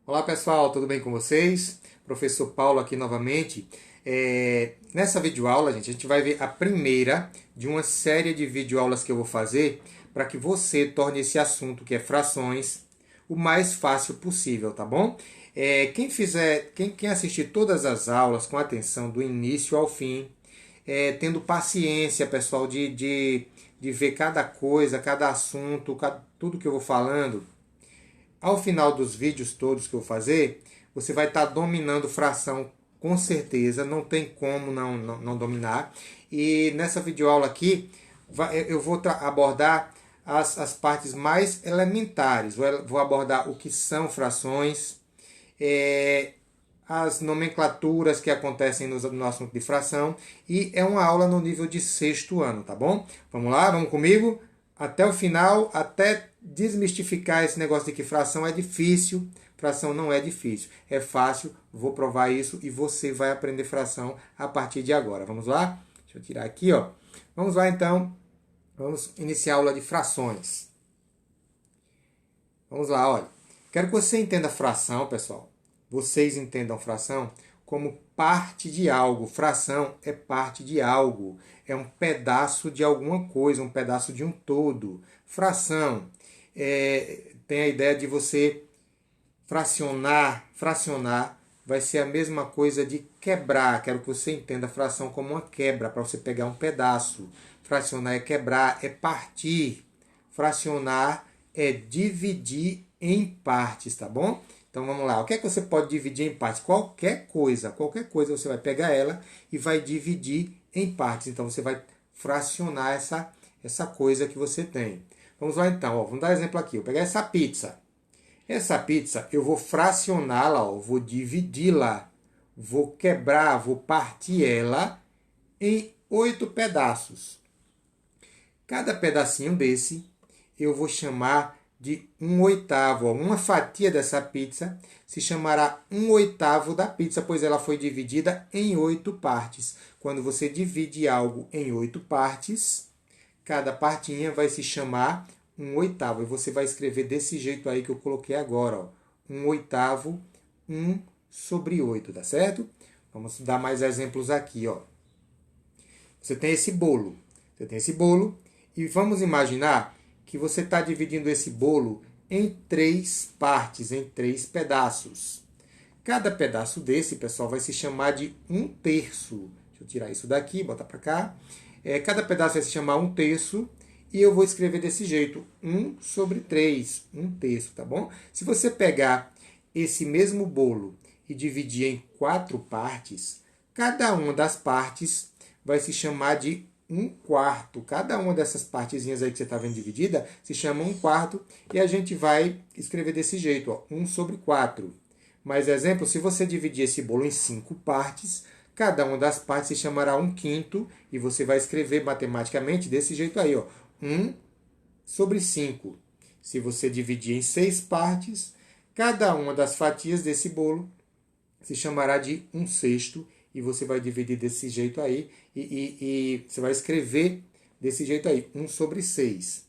Olá pessoal, tudo bem com vocês? Professor Paulo aqui novamente. Nessa videoaula, gente, a gente vai ver a primeira de uma série de videoaulas que eu vou fazer para que você torne esse assunto, que é frações, o mais fácil possível, tá bom? Quem assistir todas as aulas com atenção do início ao fim, tendo paciência, pessoal, de ver cada coisa, cada assunto, tudo que eu vou falando, ao final dos vídeos todos que eu vou fazer, você vai estar dominando fração com certeza, não tem como não dominar. E nessa videoaula aqui, eu vou abordar as partes mais elementares. Vou abordar o que são frações, as nomenclaturas que acontecem no assunto de fração. E é uma aula no nível de sexto ano, tá bom? Vamos lá, vamos comigo? Até o final, até desmistificar esse negócio de que fração é difícil. Fração não é difícil, é fácil, vou provar isso e você vai aprender fração a partir de agora. Vamos lá? Deixa eu tirar aqui, ó. Vamos lá então, vamos iniciar a aula de frações. Vamos lá, olha. Quero que você entenda fração, pessoal. Vocês entendam fração como parte de algo. Fração é parte de algo. É um pedaço de alguma coisa, um pedaço de um todo. Fração tem a ideia de você fracionar. Fracionar vai ser a mesma coisa de quebrar. Quero que você entenda a fração como uma quebra, para você pegar um pedaço. Fracionar é quebrar, é partir. Fracionar é dividir em partes, tá bom? Então vamos lá. O que é que você pode dividir em partes? Qualquer coisa você vai pegar ela e vai dividir em partes. Então você vai fracionar essa coisa que você tem. Vamos lá então, ó, vamos dar um exemplo aqui. Eu vou pegar essa pizza. Essa pizza eu vou fracioná-la, vou dividi-la, vou quebrar, vou partir ela em 8 pedaços. Cada pedacinho desse eu vou chamar de 1/8. Uma fatia dessa pizza se chamará 1/8 da pizza, pois ela foi dividida em 8 partes. Quando você divide algo em 8 partes, cada partinha vai se chamar 1/8. E você vai escrever desse jeito aí que eu coloquei agora, ó. 1/8, 1/8, tá certo? Vamos dar mais exemplos aqui, ó. Você tem esse bolo. E vamos imaginar que você está dividindo esse bolo em 3 partes, em 3 pedaços. Cada pedaço desse, pessoal, vai se chamar de 1/3. Deixa eu tirar isso daqui, botar para cá. Cada pedaço vai se chamar 1/3 e eu vou escrever desse jeito, 1/3, 1/3, tá bom? Se você pegar esse mesmo bolo e dividir em 4 partes, cada uma das partes vai se chamar de 1/4. Cada uma dessas partezinhas aí que você está vendo dividida se chama 1/4 e a gente vai escrever desse jeito, ó, 1/4. Mais exemplo, se você dividir esse bolo em 5 partes, cada uma das partes se chamará 1/5 e você vai escrever matematicamente desse jeito aí, ó, 1/5. Se você dividir em 6 partes, cada uma das fatias desse bolo se chamará de 1/6 e você vai dividir desse jeito aí e você vai escrever desse jeito aí, 1/6.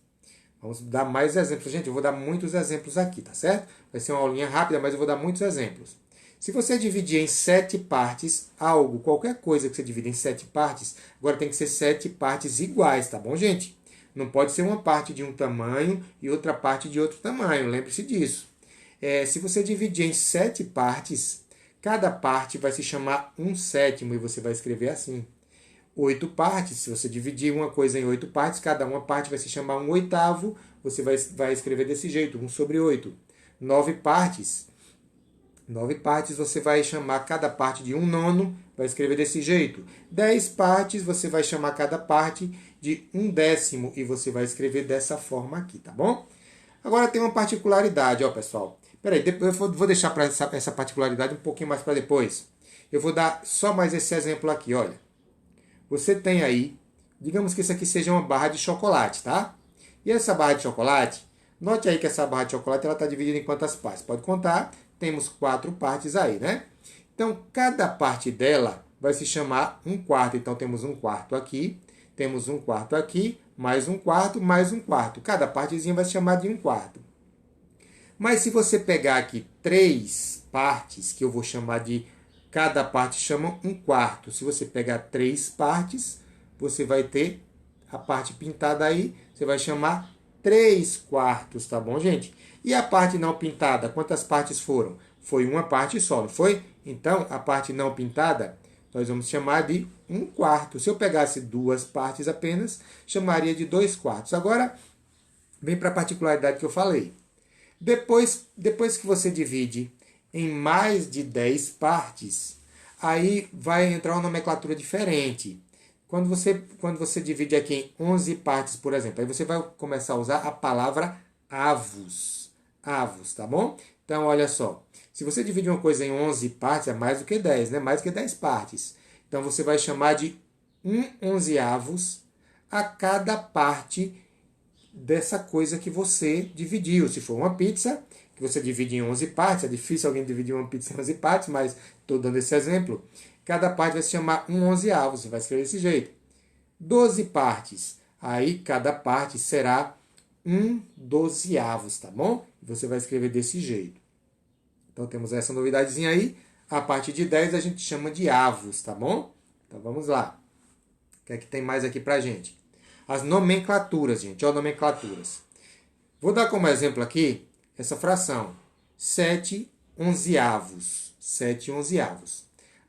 Vamos dar mais exemplos. Gente, eu vou dar muitos exemplos aqui, tá certo? Vai ser uma aulinha rápida, mas eu vou dar muitos exemplos. Se você dividir em 7 partes algo, qualquer coisa que você divida em 7 partes, agora tem que ser 7 partes iguais, tá bom, gente? Não pode ser uma parte de um tamanho e outra parte de outro tamanho, lembre-se disso. Se você dividir em 7 partes, cada parte vai se chamar 1/7 e você vai escrever assim. 8 partes, se você dividir uma coisa em 8 partes, cada uma parte vai se chamar 1/8, você vai escrever desse jeito, 1/8. 9 partes, você vai chamar cada parte de 1/9, vai escrever desse jeito. 10 partes, você vai chamar cada parte de 1/10 e você vai escrever dessa forma aqui, tá bom? Agora tem uma particularidade, ó, pessoal. Peraí, eu vou deixar para essa particularidade um pouquinho mais para depois. Eu vou dar só mais esse exemplo aqui, olha. Você tem aí, digamos que isso aqui seja uma barra de chocolate, tá? E essa barra de chocolate, note aí que essa barra de chocolate ela está dividida em quantas partes? Pode contar, temos 4 partes aí, né? Então, cada parte dela vai se chamar 1/4. Então, temos 1/4 aqui, temos 1/4 aqui, mais 1/4, mais 1/4. Cada partezinha vai se chamar de 1/4. Mas se você pegar aqui 3 partes, que eu vou chamar de... Cada parte chama 1/4. Se você pegar 3 partes, você vai ter a parte pintada aí, você vai chamar 3/4, tá bom, gente? E a parte não pintada, quantas partes foram? Foi uma parte só, não foi? Então, a parte não pintada, nós vamos chamar de 1/4. Se eu pegasse 2 partes apenas, chamaria de 2/4. Agora, vem para a particularidade que eu falei. Depois que você divide em mais de 10 partes, aí vai entrar uma nomenclatura diferente. Quando você divide aqui em 11 partes, por exemplo, aí você vai começar a usar a palavra avos. Avos, tá bom? Então, olha só. Se você divide uma coisa em 11 partes, é mais do que 10, né? Mais do que 10 partes. Então, você vai chamar de 1/11 a cada parte dessa coisa que você dividiu. Se for uma pizza, que você divide em 11 partes, é difícil alguém dividir uma pizza em 11 partes, mas estou dando esse exemplo. Cada parte vai se chamar 1/11, você vai escrever desse jeito. 12 partes, aí cada parte será 1/12, tá bom? Você vai escrever desse jeito. Então temos essa novidadezinha aí. A partir de 10 a gente chama de avos, tá bom? Então vamos lá. O que é que tem mais aqui pra gente? As nomenclaturas, gente. Olha, nomenclaturas. Vou dar como exemplo aqui essa fração. 7/11. 7/11.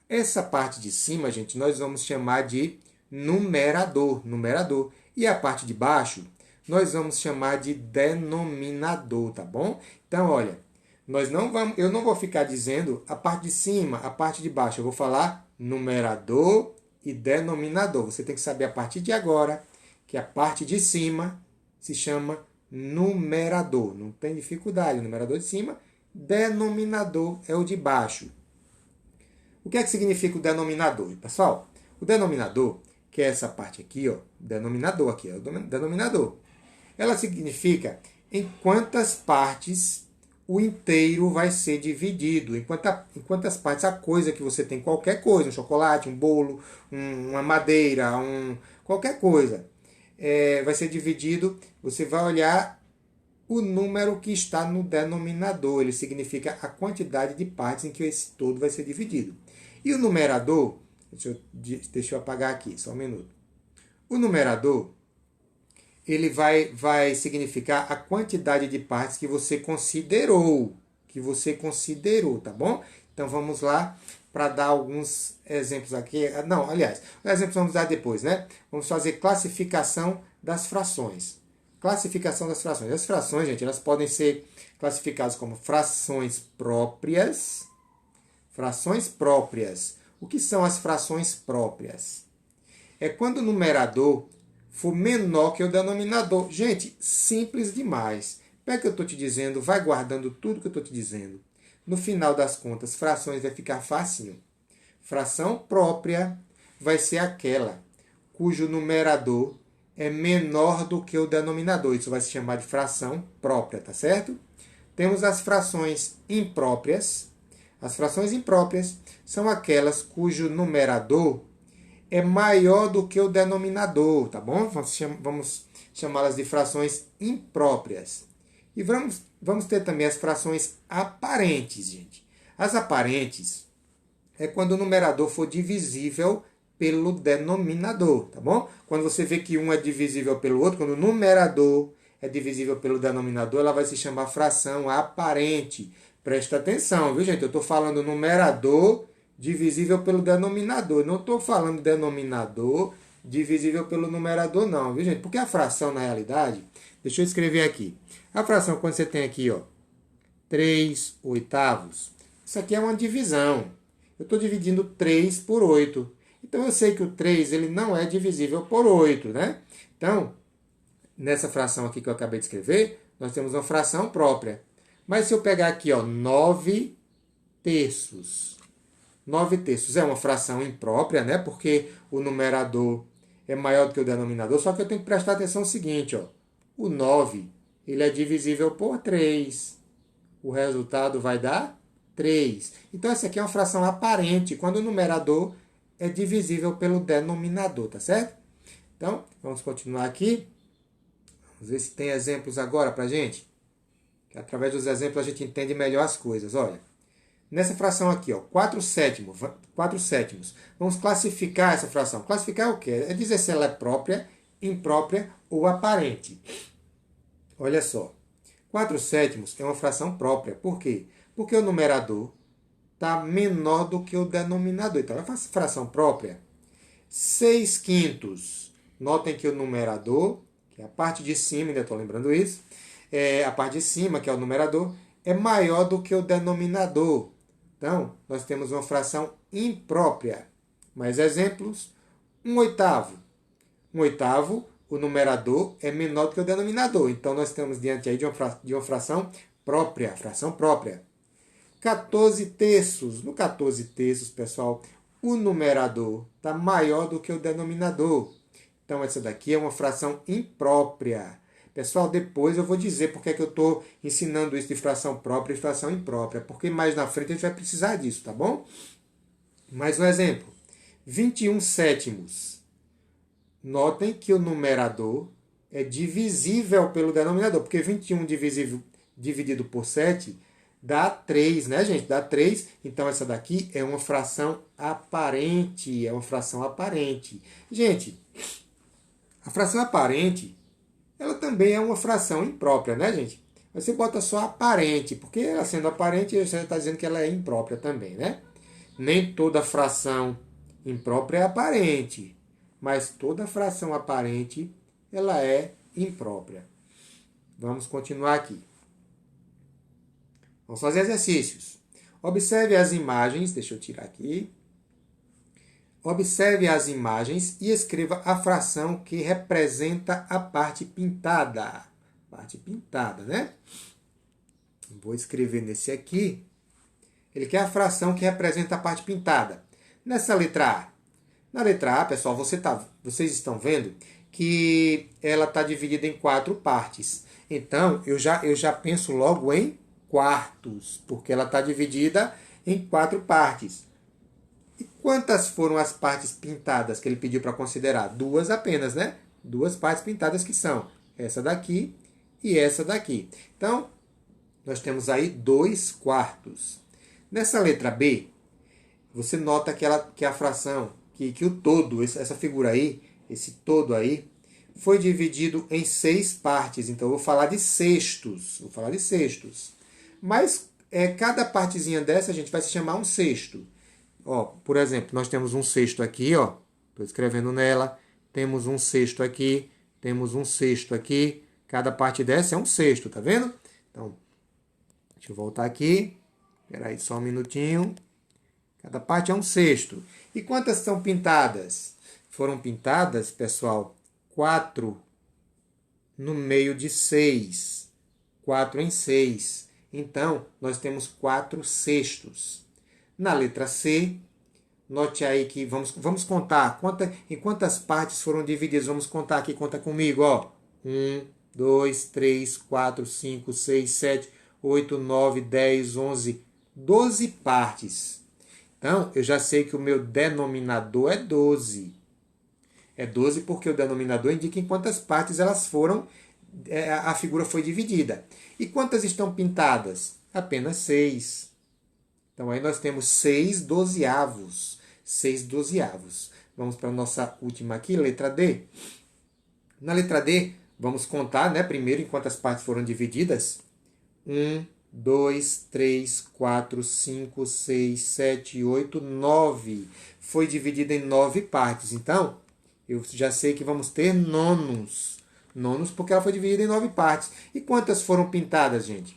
Essa parte de cima, gente, nós vamos chamar de numerador. Numerador. E a parte de baixo, nós vamos chamar de denominador, tá bom? Então, olha, eu não vou ficar dizendo a parte de cima, a parte de baixo. Eu vou falar numerador e denominador. Você tem que saber a partir de agora que a parte de cima se chama numerador. Não tem dificuldade. O numerador de cima, denominador é o de baixo. O que é que significa o denominador? Pessoal, o denominador, que é essa parte aqui, ó, denominador aqui, é o denominador. Ela significa em quantas partes o inteiro vai ser dividido, em quantas partes a coisa que você tem, qualquer coisa, um chocolate, um bolo, uma madeira, qualquer coisa, vai ser dividido, você vai olhar o número que está no denominador, ele significa a quantidade de partes em que esse todo vai ser dividido. E o numerador, deixa eu apagar aqui, só um minuto. O numerador, ele vai significar a quantidade de partes que você considerou, tá bom? Então vamos lá para dar alguns exemplos aqui. Não, aliás, os exemplos vamos dar depois, né? Vamos fazer classificação das frações. Classificação das frações. As frações, gente, elas podem ser classificadas como frações próprias. Frações próprias. O que são as frações próprias? É quando o numerador for menor que o denominador. Gente, simples demais. Pega o que eu estou te dizendo, vai guardando tudo que eu estou te dizendo. No final das contas, frações vai ficar facinho. Fração própria vai ser aquela cujo numerador é menor do que o denominador. Isso vai se chamar de fração própria, tá certo? Temos as frações impróprias. As frações impróprias são aquelas cujo numerador é maior do que o denominador, tá bom? Vamos chamá-las de frações impróprias. E vamos ter também as frações aparentes, gente. As aparentes é quando o numerador for divisível pelo denominador, tá bom? Quando você vê que um é divisível pelo outro, quando o numerador é divisível pelo denominador, ela vai se chamar fração aparente. Presta atenção, viu, gente? Eu estou falando numerador divisível pelo denominador. Não estou falando denominador divisível pelo numerador, não, viu, gente? Porque a fração, na realidade, deixa eu escrever aqui. A fração, quando você tem aqui, ó, 3/8, isso aqui é uma divisão. Eu estou dividindo 3 por 8. Então, eu sei que o 3 ele não é divisível por 8, né? Então, nessa fração aqui que eu acabei de escrever, nós temos uma fração própria. Mas se eu pegar aqui, ó, 9/3. 9/3 é uma fração imprópria, né? Porque o numerador é maior do que o denominador. Só que eu tenho que prestar atenção no seguinte, ó. O 9, ele é divisível por 3. O resultado vai dar 3. Então, essa aqui é uma fração aparente, quando o numerador é divisível pelo denominador, tá certo? Então, vamos continuar aqui. Vamos ver se tem exemplos agora pra gente. Através dos exemplos a gente entende melhor as coisas. Olha, nessa fração aqui, ó, 4 sétimos, 4 sétimos. Vamos classificar essa fração. Classificar o quê? É dizer se ela é própria, imprópria ou aparente. Olha só, 4 sétimos é uma fração própria. Por quê? Porque o numerador está menor do que o denominador. Então, é uma fração própria. 6 quintos. Notem que o numerador, que é a parte de cima, ainda estou lembrando isso, a parte de cima, que é o numerador, é maior do que o denominador. Então, nós temos uma fração imprópria. Mais exemplos. 1/8. 1/8, o numerador é menor do que o denominador. Então, nós estamos diante aí de uma fração própria. Fração própria. 14 terços. No 14 terços, pessoal, o numerador está maior do que o denominador. Então, essa daqui é uma fração imprópria. Pessoal, depois eu vou dizer porque é que eu estou ensinando isso de fração própria e fração imprópria. Porque mais na frente a gente vai precisar disso, tá bom? Mais um exemplo. 21 sétimos. Notem que o numerador é divisível pelo denominador. Porque 21 dividido por 7 dá 3, né, gente? Dá 3. Então, essa daqui é uma fração aparente. É uma fração aparente. Gente, a fração aparente, ela também é uma fração imprópria, né, gente? Você bota só aparente, porque ela sendo aparente, você está dizendo que ela é imprópria também, né? Nem toda fração imprópria é aparente, mas toda fração aparente, ela é imprópria. Vamos continuar aqui. Vamos fazer exercícios. Observe as imagens, deixa eu tirar aqui. Observe as imagens e escreva a fração que representa a parte pintada. Parte pintada, né? Vou escrever nesse aqui. Ele quer a fração que representa a parte pintada. Nessa letra A. Na letra A, pessoal, vocês estão vendo que ela está dividida em 4 partes. Então, eu já penso logo em quartos, porque ela está dividida em 4 partes. E quantas foram as partes pintadas que ele pediu para considerar? 2 apenas, né? 2 partes pintadas que são essa daqui e essa daqui. Então, nós temos aí 2 quartos. Nessa letra B, você nota que a fração, que o todo, essa figura aí, esse todo aí, foi dividido em 6 partes. Então, eu vou falar de sextos. Mas cada partezinha dessa, a gente vai se chamar um sexto. Ó, por exemplo, nós temos um sexto aqui, ó. Estou escrevendo nela. Temos um sexto aqui. Temos um sexto aqui. Cada parte dessa é um sexto, tá vendo? Então, deixa eu voltar aqui. Espera aí só um minutinho. Cada parte é um sexto. E quantas são pintadas? Foram pintadas, pessoal, 4 no meio de 6. 4 em 6. Então, nós temos 4 sextos. Na letra C, note aí que vamos contar em quantas partes foram divididas. Vamos contar aqui, conta comigo. 1, 2, 3, 4, 5, 6, 7, 8, 9, 10, 11, 12 partes. Então, eu já sei que o meu denominador é 12. É 12 porque o denominador indica em quantas partes elas foram, a figura foi dividida. E quantas estão pintadas? Apenas 6. Então, aí nós temos 6 dozeavos. 6 dozeavos. Vamos para a nossa última aqui, letra D. Na letra D, vamos contar, né, primeiro em quantas partes foram divididas. 1, 2, 3, 4, 5, 6, 7, 8, 9. Foi dividida em 9 partes. Então, eu já sei que vamos ter nonos. Nonos porque ela foi dividida em 9 partes. E quantas foram pintadas, gente?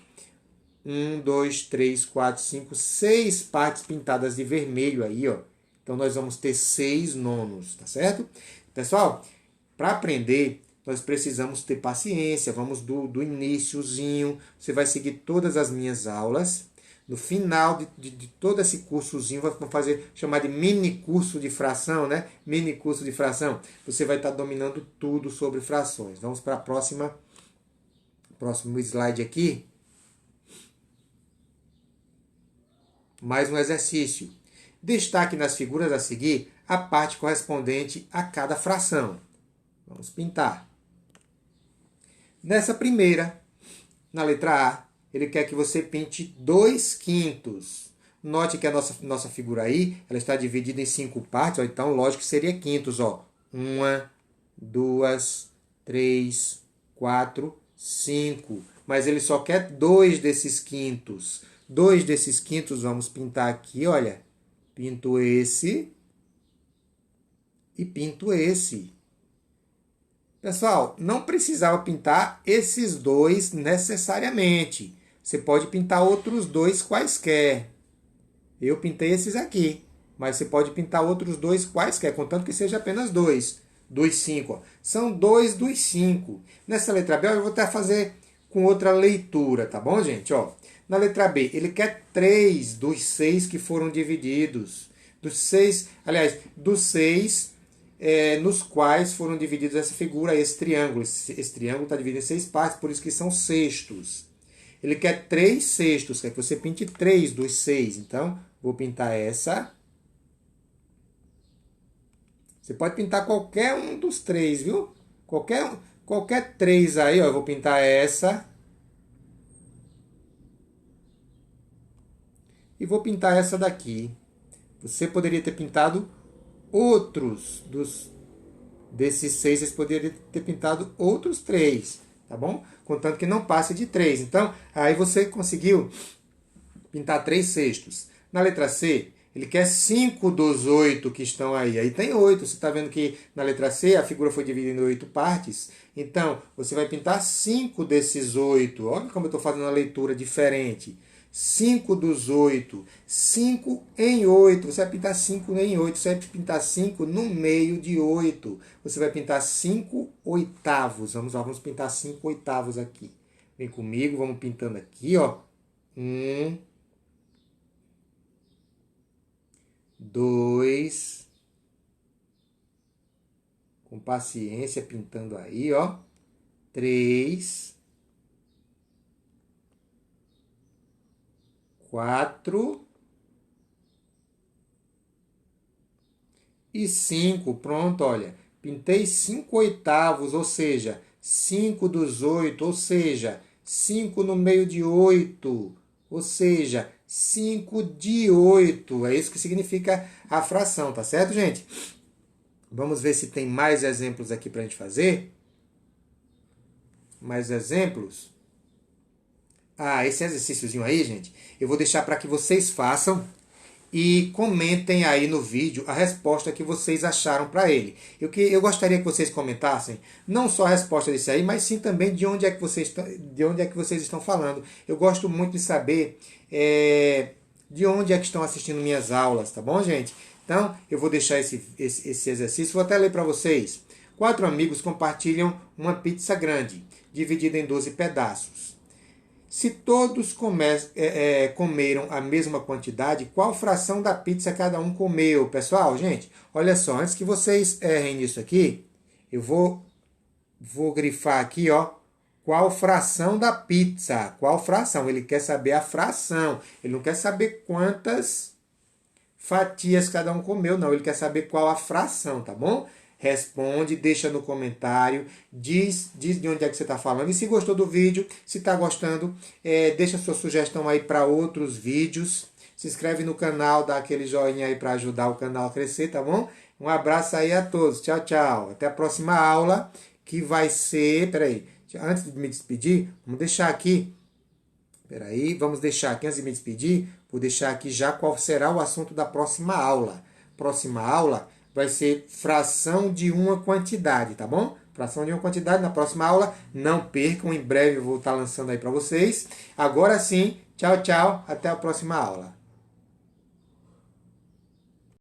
1, 2, 3, 4, 5, 6 partes pintadas de vermelho aí, ó. Então, nós vamos ter 6 nonos, tá certo? Pessoal, para aprender, nós precisamos ter paciência. Vamos do iniciozinho. Você vai seguir todas as minhas aulas. No final de todo esse cursozinho, vamos chamar de mini curso de fração, né? Mini curso de fração. Você vai estar dominando tudo sobre frações. Vamos para a próximo slide aqui. Mais um exercício. Destaque nas figuras a seguir a parte correspondente a cada fração. Vamos pintar. Nessa primeira, na letra A, ele quer que você pinte 2/5. Note que a nossa figura aí, ela está dividida em 5 partes, ó, então lógico que seria quintos, ó. 1, 2, 3, 4, 5. Mas ele só quer 2 desses quintos. 2 desses quintos vamos pintar aqui, olha. Pinto esse e pinto esse. Pessoal, não precisava pintar esses dois necessariamente. Você pode pintar outros dois quaisquer. Eu pintei esses aqui, mas você pode pintar outros dois quaisquer, contanto que seja apenas dois. Dos 5. Ó. São 2 dos 5. Nessa letra B, eu vou até fazer com outra leitura, tá bom, gente? Ó, na letra B, ele quer 3 dos 6 que foram divididos. Dos 6, aliás, dos 6 nos quais foram divididos essa figura, esse triângulo. Esse triângulo está dividido em 6 partes, por isso que são sextos. Ele quer 3 sextos, quer que você pinte 3 dos 6. Então, vou pintar essa. Você pode pintar qualquer um dos 3, viu? Qualquer 3 aí, ó. Eu vou pintar essa. E vou pintar essa daqui. Você poderia ter pintado outros desses 6, vocês poderiam ter pintado outros 3, tá bom? Contanto que não passe de 3. Então, aí você conseguiu pintar 3 sextos. Na letra C, ele quer 5 dos 8 que estão aí. Aí tem 8. Você está vendo que na letra C a figura foi dividida em 8 partes. Então, você vai pintar 5 desses 8. Olha como eu estou fazendo uma leitura diferente. 5 dos 8. 5 em 8. Você vai pintar 5 em 8. Você vai pintar 5 no meio de 8. Você vai pintar 5 oitavos. Vamos pintar 5 oitavos aqui. Vem comigo, vamos pintando aqui, ó. 1, 2. Com paciência, pintando aí, ó. 3. 4 e 5. Pronto, olha. Pintei 5 oitavos, ou seja, 5 dos 8, ou seja, 5 no meio de 8, ou seja, 5 de 8. É isso que significa a fração, tá certo, gente? Vamos ver se tem mais exemplos aqui para a gente fazer. Mais exemplos. Esse exercíciozinho aí, gente, eu vou deixar para que vocês façam e comentem aí no vídeo a resposta que vocês acharam para ele. Eu gostaria que vocês comentassem não só a resposta desse aí, mas sim também de onde é que vocês estão falando. Eu gosto muito de saber de onde é que estão assistindo minhas aulas, tá bom, gente? Então, eu vou deixar esse exercício, vou até ler para vocês. 4 amigos compartilham uma pizza grande, dividida em 12 pedaços. Se todos comeram a mesma quantidade, qual fração da pizza cada um comeu? Pessoal, gente, olha só, antes que vocês errem nisso aqui, eu vou grifar aqui, ó, qual fração da pizza? Qual fração? Ele quer saber a fração. Ele não quer saber quantas fatias cada um comeu, não. Ele quer saber qual a fração, tá bom? Responde, deixa no comentário, diz de onde é que você está falando. E se gostou do vídeo, se está gostando, deixa sua sugestão aí para outros vídeos. Se inscreve no canal, dá aquele joinha aí para ajudar o canal a crescer, tá bom? Um abraço aí a todos. Tchau, tchau. Até a próxima aula, que vai ser... Peraí, antes de me despedir, vamos deixar aqui... Peraí, vamos deixar aqui, antes de me despedir, vou deixar aqui já qual será o assunto da próxima aula. Próxima aula... vai ser fração de uma quantidade, tá bom? Fração de uma quantidade na próxima aula. Não percam, em breve eu vou estar lançando aí para vocês. Agora sim, tchau, tchau. Até a próxima aula.